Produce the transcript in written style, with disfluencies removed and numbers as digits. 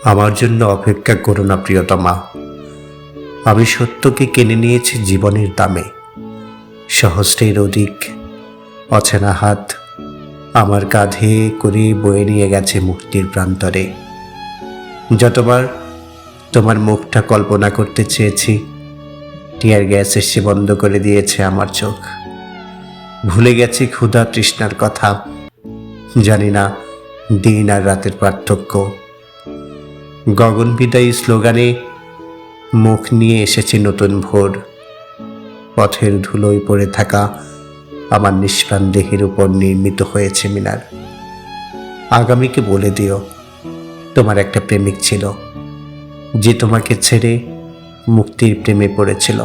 আমার জন্য অপেক্ষা করো না প্রিয়তমা। আমি সত্যকে কিনে নিয়েছি জীবনের দামে। সহস্রের অধিক অচেনা হাত আমার কাঁধে করে বয়ে নিয়ে গেছে মুক্তির প্রান্তরে। যতবার তোমার মুখটা কল্পনা করতে চেয়েছি, টিয়ার গ্যাস এসে বন্ধ করে দিয়েছে আমার চোখ। ভুলে গেছি ক্ষুধা তৃষ্ণার কথা, জানি না দিন আর রাতের পার্থক্য। গগন বিদায়ী স্লোগানে মুখ নিয়ে এসেছে নতুন ভোর। পথের ধুলোয় পড়ে থাকা আমার নিষ্প্রাণ দেহের উপর নির্মিত হয়েছে মিনার। আগামীকে বলে দিও তোমার একটা প্রেমিক ছিল, যে তোমাকে ছেড়ে মুক্তির প্রেমে পড়েছিল।